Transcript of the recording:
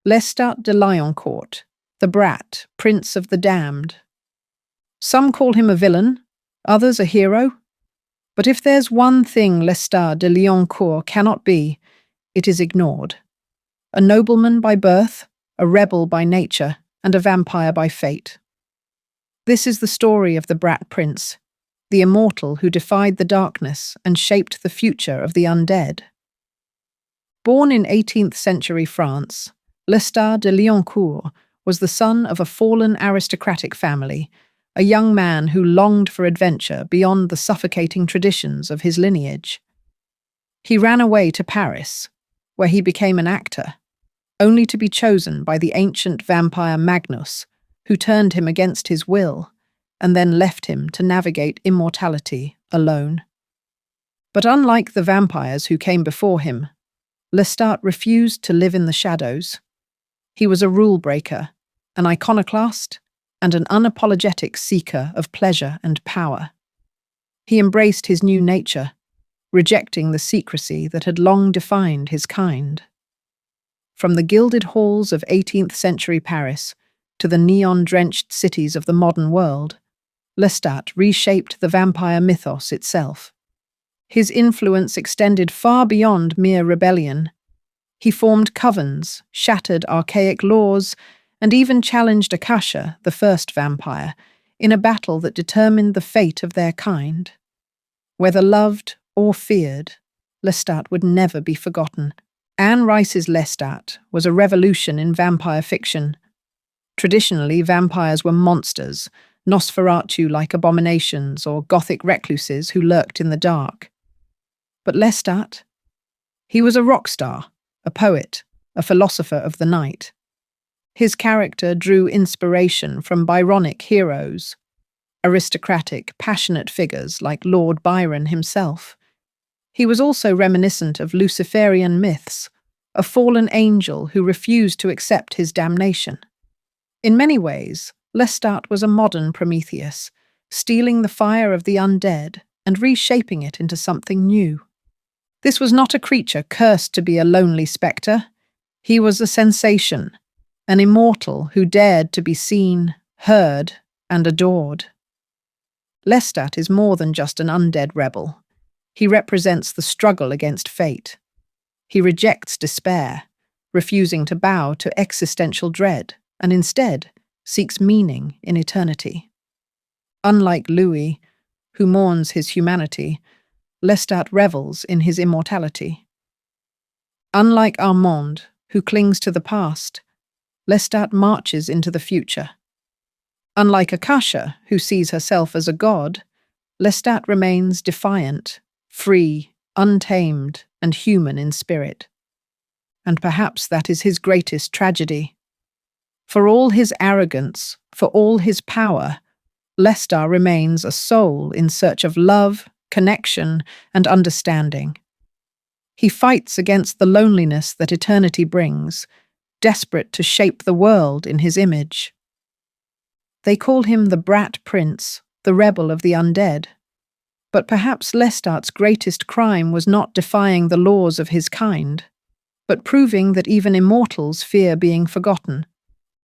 Lestat de Lioncourt, the Brat, Prince of the Damned. Some call him a villain, others a hero. But if there's one thing Lestat de Lioncourt cannot be, it is ignored. A nobleman by birth, a rebel by nature, and a vampire by fate. This is the story of the Brat Prince, the immortal who defied the darkness and shaped the future of the undead. Born in 18th century France, Lestat de Lioncourt was the son of a fallen aristocratic family, a young man who longed for adventure beyond the suffocating traditions of his lineage. He ran away to Paris, where he became an actor, only to be chosen by the ancient vampire Magnus, who turned him against his will and then left him to navigate immortality alone. But unlike the vampires who came before him, Lestat refused to live in the shadows. He was a rule-breaker, an iconoclast, and an unapologetic seeker of pleasure and power. He embraced his new nature, rejecting the secrecy that had long defined his kind. From the gilded halls of 18th century Paris to the neon-drenched cities of the modern world, Lestat reshaped the vampire mythos itself. His influence extended far beyond mere rebellion. He formed covens, shattered archaic laws, and even challenged Akasha, the first vampire, in a battle that determined the fate of their kind. Whether loved or feared, Lestat would never be forgotten. Anne Rice's Lestat was a revolution in vampire fiction. Traditionally, vampires were monsters, Nosferatu-like abominations or Gothic recluses who lurked in the dark. But Lestat? He was a rock star, a poet, a philosopher of the night. His character drew inspiration from Byronic heroes, aristocratic, passionate figures like Lord Byron himself. He was also reminiscent of Luciferian myths, a fallen angel who refused to accept his damnation. In many ways, Lestat was a modern Prometheus, stealing the fire of the undead and reshaping it into something new. This was not a creature cursed to be a lonely spectre. He was a sensation, an immortal who dared to be seen, heard, and adored. Lestat is more than just an undead rebel. He represents the struggle against fate. He rejects despair, refusing to bow to existential dread, and instead seeks meaning in eternity. Unlike Louis, who mourns his humanity, Lestat revels in his immortality. Unlike Armand, who clings to the past, Lestat marches into the future. Unlike Akasha, who sees herself as a god, Lestat remains defiant, free, untamed, and human in spirit. And perhaps that is his greatest tragedy. For all his arrogance, for all his power, Lestat remains a soul in search of love, connection, and understanding. He fights against the loneliness that eternity brings, desperate to shape the world in his image. They call him the Brat Prince, the rebel of the undead. But perhaps Lestat's greatest crime was not defying the laws of his kind, but proving that even immortals fear being forgotten.